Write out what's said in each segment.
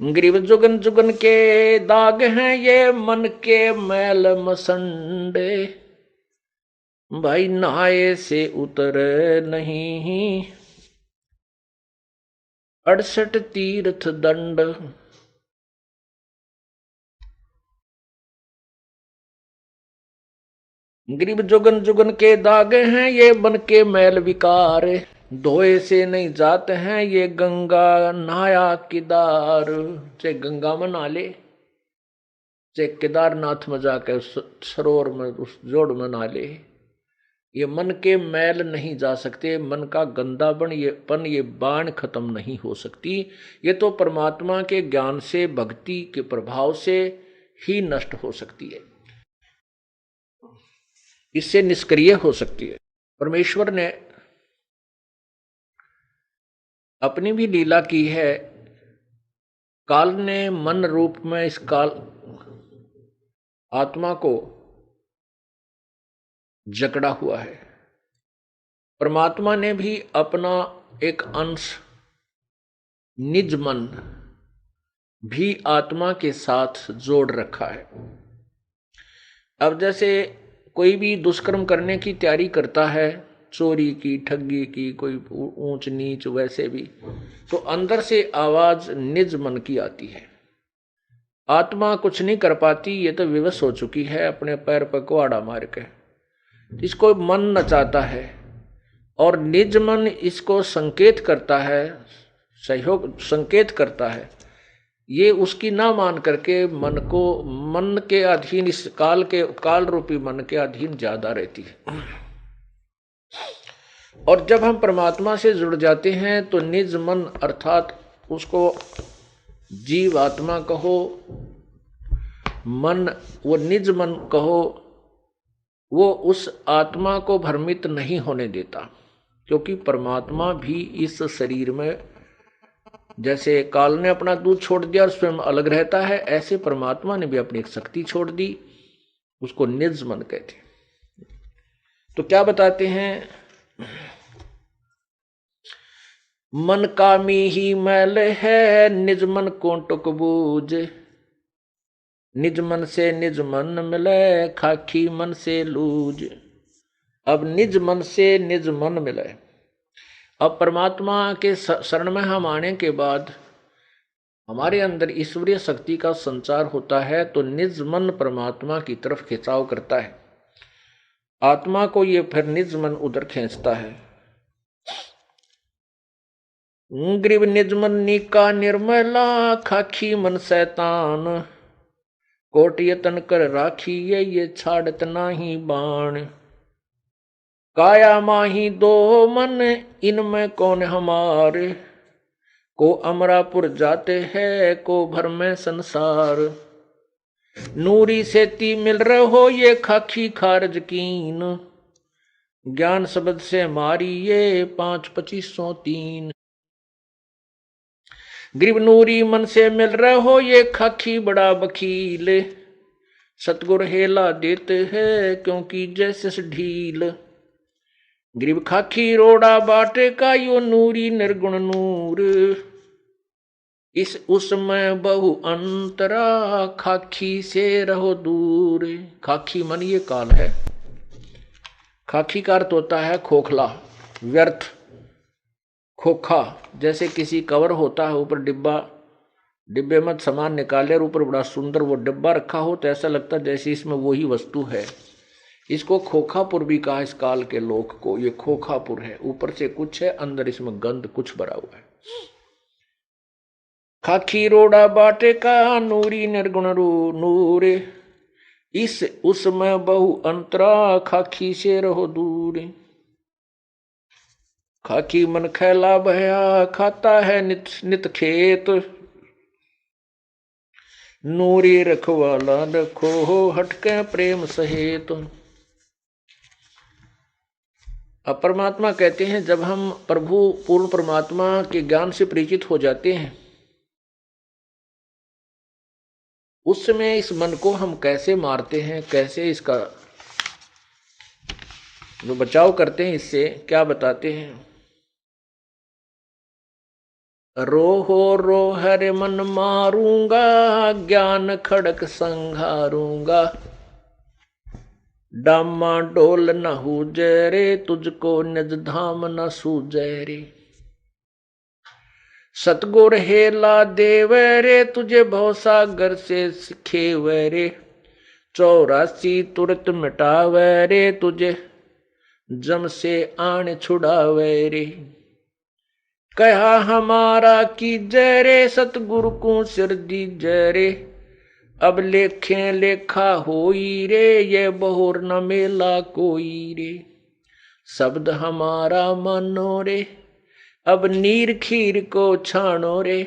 Grieve Jugan Jugan के दाग हैं ये मन के मैल मसंडे, भाई नहाए से उतर नहीं 68 तीर्थ दंड। ग्रीव जुगन जुगन के दाग हैं ये मन के मैल विकार, धोए से नहीं जाते हैं ये गंगा नहाया केदार। चाहे गंगा में नहा ले, चाहे केदारनाथ में जाकर सरोवर में उस जोड़ में नहा ले, ये मन के मैल नहीं जा सकते। मन का गंदापन ये बाण खत्म नहीं हो सकती। ये तो परमात्मा के ज्ञान से भक्ति के प्रभाव से ही नष्ट हो सकती है, इससे निष्क्रिय हो सकती है। परमेश्वर ने अपनी भी लीला की है। काल ने मन रूप में इस काल आत्मा को जकड़ा हुआ है। परमात्मा ने भी अपना एक अंश निज मन भी आत्मा के साथ जोड़ रखा है। अब जैसे कोई भी दुष्कर्म करने की तैयारी करता है, चोरी की, ठगी की, कोई ऊंच नीच, वैसे भी तो अंदर से आवाज निज मन की आती है। आत्मा कुछ नहीं कर पाती, ये तो विवश हो चुकी है अपने पैर पर कुहाड़ा मार के। इसको मन नचाता है और निज मन इसको संकेत करता है, सहयोग संकेत करता है। ये उसकी ना मान करके मन के अधीन, इस काल रूपी मन के अधीन ज्यादा रहती है। और जब हम परमात्मा से जुड़ जाते हैं तो निज मन अर्थात उसको जीव आत्मा कहो, मन, वो निज मन कहो, वो उस आत्मा को भ्रमित नहीं होने देता। क्योंकि परमात्मा भी इस शरीर में, जैसे काल ने अपना दूध छोड़ दिया और स्वयं अलग रहता है, ऐसे परमात्मा ने भी अपनी एक शक्ति छोड़ दी, उसको निज मन कहते। तो क्या बताते हैं, मन कामी ही मैल है निज मन को टुक बूझ, निज मन से निज मन मिले खाकी मन से लूज। अब निज मन से निज मन मिले। अब परमात्मा के शरण में हम आने के बाद हमारे अंदर ईश्वरीय शक्ति का संचार होता है, तो निज मन परमात्मा की तरफ खिंचाव करता है। आत्मा को ये फिर निज मन उधर खींचता है। ग्रीव निज मन नीका निर्मला खाखी मन शैतान, कोट यतन कर राखी ये छाड़त नाही बाण। काया माही दो मन इनमें कौन हमारे, को अमरापुर जाते हैं को भर में संसार। नूरी सेती मिल रहो ये खाखी खारज कीन, ज्ञान शब्द से मारी ये 5-2503। ग्रीव नूरी मन से मिल रहो ये खाखी बड़ा बखील, सतगुर हेला देते हैं क्योंकि जैसे ढील। ग्रीव खाखी रोड़ा बाटे का यो नूरी निर्गुण नूर, इस उसमें बहु अंतरा खाखी से रहो दूर। खाखी मन ये काल है। खाखी का अर्थ होता है खोखला, व्यर्थ, खोखा। जैसे किसी कवर होता है, ऊपर डिब्बे में सामान निकाले और ऊपर बड़ा सुंदर वो डिब्बा रखा हो, तो ऐसा लगता है जैसे इसमें वही वस्तु है। इसको खोखापुर भी कहा इस काल के लोक को। ये खोखापुर है, ऊपर से कुछ है, अंदर इसमें गंध कुछ भरा हुआ है। खाखी रोड़ा बाटे का नूरी निर्गुण नूर, इस उसमें बहु अंतरा खाखी से रहो दूर। खाकी मन खैला भया खाता है नित नित खेत, नूरी रखवाला रखो हटके प्रेम सहेत। अब परमात्मा कहते हैं, जब हम प्रभु पूर्ण परमात्मा के ज्ञान से परिचित हो जाते हैं, उस समय इस मन को हम कैसे मारते हैं, कैसे इसका जो बचाव करते हैं, इससे क्या बताते हैं। रोहो रोहर मन मारूंगा, ज्ञान खड़क संघारूंगा। डामा डोल न हुजे रे, तुझको निज धाम न सूझे रे। सतगुर हेला देव रे, तुझे भवसागर से खेवे रे। 84 तुरत मिटावे रे, तुझे जम से आन छुड़ावे रे। कहा हमारा की जय रे, सतगुरु को सिर दी जय रे। अब लेखे लेखा होई रे, ये बहुर न मेला कोई रे। शब्द हमारा मानो रे, अब नीर खीर को छानो रे।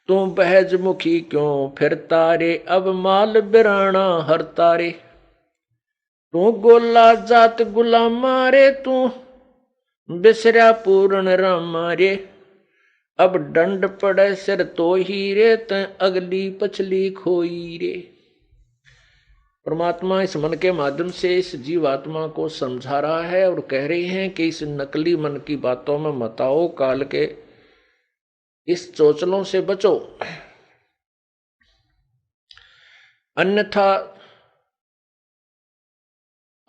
तू बहज मुखी क्यों फिरता रे, अब माल बिराना हरता रे। तू गोला जात गुलामा रे, तू बिसरा पूर्ण रामा रे। अब दंड पड़े सिर तो ही रे, त अगली पछली खोई रे। परमात्मा इस मन के माध्यम से इस जीवात्मा को समझा रहा है और कह रही हैं कि इस नकली मन की बातों में मत आओ, काल के इस चोचलों से बचो, अन्यथा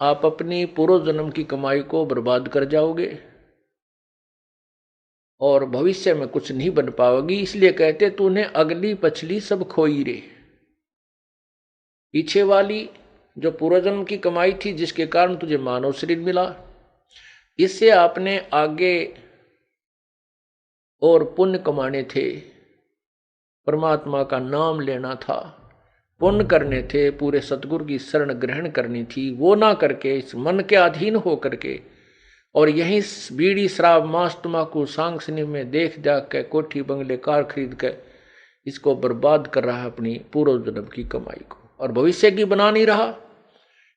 आप अपनी पूर्व जन्म की कमाई को बर्बाद कर जाओगे और भविष्य में कुछ नहीं बन पाओगी। इसलिए कहते तूने अगली पछली सब खोई रे। पीछे वाली जो पूर्वजन्म की कमाई थी, जिसके कारण तुझे मानव शरीर मिला, इससे आपने आगे और पुण्य कमाने थे, परमात्मा का नाम लेना था, पुण्य करने थे, पूरे सतगुरु की शरण ग्रहण करनी थी। वो ना करके इस मन के अधीन हो करके और यहीं बीड़ी शराब मांस तम्बाकू सांगसनी में देख जाग के कोठी बंगले कार खरीद के इसको बर्बाद कर रहा है, अपनी पूर्व जन्म की कमाई को, और भविष्य की बना नहीं रहा।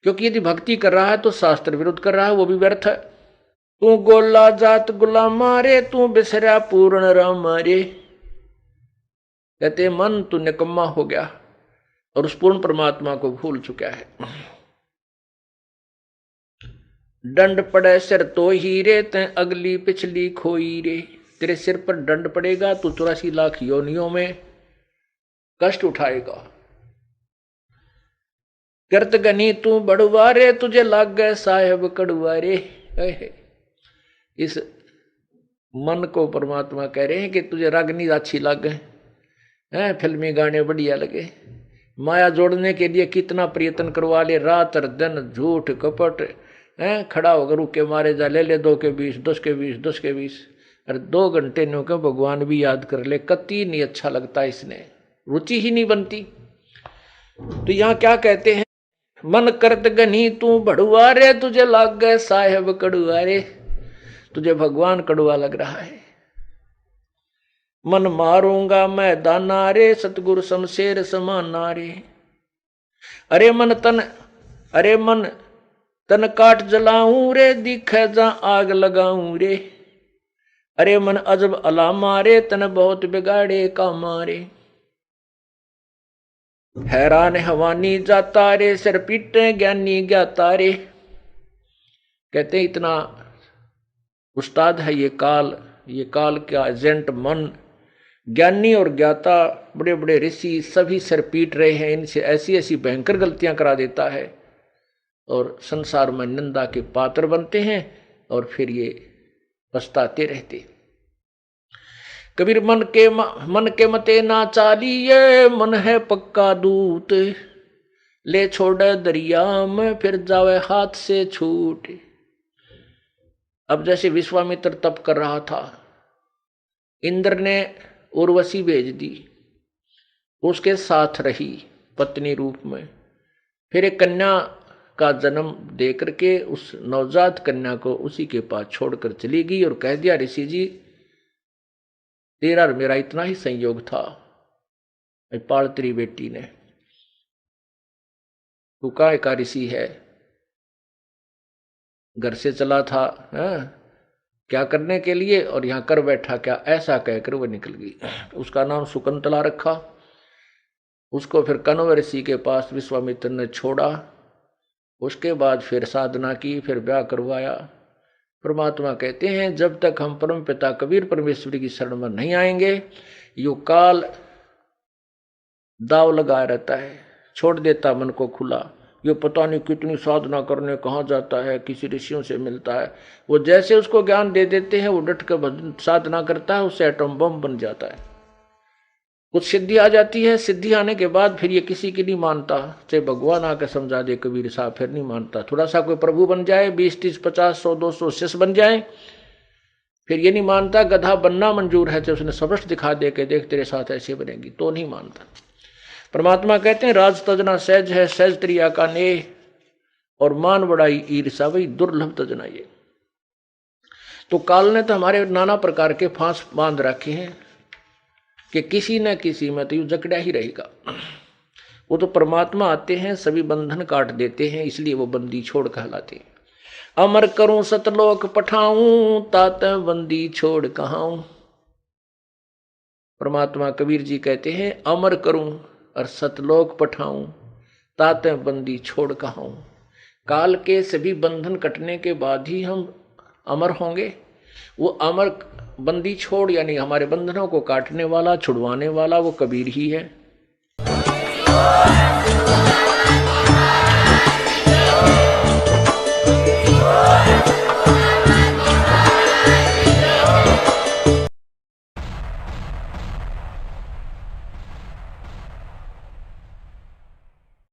क्योंकि यदि भक्ति कर रहा है तो शास्त्र विरुद्ध कर रहा है, वो भी व्यर्थ है। तू गोला जात गुलामा रे, तू बिसरा पूर्ण रामा रे। कहते मन तू निकम्मा हो गया और उस पूर्ण परमात्मा को भूल चुका है। दंड पड़े सिर तो ही रे, ते अगली पिछली खोई रे। तेरे सिर पर दंड पड़ेगा, तू 84 लाख योनियों में कष्ट उठाएगा। करत गनी तू बड़ुआ रे, तुझे लाग गए साहेब कड़ुआ रे। इस मन को परमात्मा कह रहे हैं कि तुझे रागनी अच्छी लगे हैं, फिल्मी गाने बढ़िया लगे, माया जोड़ने के लिए कितना प्रयत्न करवा ले, रात और दिन झूठ कपट है, खड़ा होकर रुके मारे जा, ले 2 के 20, 10 के 20, 10 के 20, अरे 2 घंटे नो के भगवान भी याद कर ले, कति नहीं अच्छा लगता, इसने रुचि ही नहीं बनती। तो यहाँ क्या कहते हैं, मन करत गनी तू बड़ुआ रे, तुझे लाग गए साहेब कड़ुआ रे। तुझे भगवान कड़ुआ लग रहा है। मन मारूंगा मैं दाना रे, सतगुरु शमशेर समाना रे। अरे मन तन काट जलाऊं रे, दिखे जा आग लगाऊं रे। अरे मन अजब अला मारे, तन बहुत बिगाड़े का मारे। हैरान हवानी जाता रे, सिर पीटे ज्ञानी ज्ञाता रे। कहते इतना उस्ताद है ये काल का एजेंट मन। ज्ञानी और ज्ञाता बड़े बड़े ऋषि सभी सिर पीट रहे हैं, इनसे ऐसी ऐसी भयंकर गलतियां करा देता है और संसार में निंदा के पात्र बनते हैं और फिर ये पछताते रहते। कबीर मन के मते ना चालिए, मन है पक्का दूत, ले छोड़े दरिया में फिर जावे हाथ से छूट। अब जैसे विश्वामित्र तप कर रहा था, इंद्र ने उर्वशी भेज दी, उसके साथ रही पत्नी रूप में, फिर एक कन्या का जन्म दे करके उस नवजात कन्या को उसी के पास छोड़कर चली गई और कह दिया, ऋषि जी तेरा और मेरा इतना ही संयोग था, पाल तेरी बेटी ने, तू काय का ऋषि है, घर से चला था क्या करने के लिए और यहां कर बैठा क्या, ऐसा कहकर वह निकल गई। उसका नाम शकुंतला रखा। उसको फिर कण्व ऋषि के पास विश्वामित्र ने छोड़ा, उसके बाद फिर साधना की, फिर ब्याह करवाया, परमात्मा कहते हैं जब तक हम परम पिता कबीर परमेश्वर की शरण में नहीं आएंगे, यो काल दाव लगाया रहता है, छोड़ देता मन को खुला। ये पता नहीं कितनी साधना करने कहाँ जाता है, किसी ऋषियों से मिलता है, वो जैसे उसको ज्ञान दे देते हैं वो डट कर साधना करता है, उससे एटम बम बन जाता है। कुछ सिद्धि आ जाती है, सिद्धि आने के बाद फिर ये किसी की नहीं मानता, चाहे भगवान आकर समझा दे कबीर साहब, फिर नहीं मानता। थोड़ा सा कोई प्रभु बन जाए, 20, 30, 50, 100, 200 शिष्य बन जाए, फिर ये नहीं मानता। गधा बनना मंजूर है, चाहे उसने सबस्ट दिखा दे के देख तेरे साथ ऐसे बनेगी, तो नहीं मानता। परमात्मा कहते हैं राज तजना सहज है, सहज त्रिया का नेह, और मान बड़ाई ईर्षा वही दुर्लभ तजना। ये तो काल ने तो हमारे नाना प्रकार के फांस बांध रखे हैं कि किसी न किसी में तो यू जकड़ा ही रहेगा। वो तो परमात्मा आते हैं, सभी बंधन काट देते हैं, इसलिए वो बंदी छोड़ कहलाते हैं। अमर करूं सतलोक पठाऊं, तात बंदी छोड़ कहाऊं। परमात्मा कबीर जी कहते हैं अमर करूं और सतलोक पठाऊं, तात बंदी छोड़ कहाऊं। काल के सभी बंधन कटने के बाद ही हम अमर होंगे। वो अमर बंदी छोड़ यानी हमारे बंधनों को काटने वाला, छुड़वाने वाला वो कबीर ही है।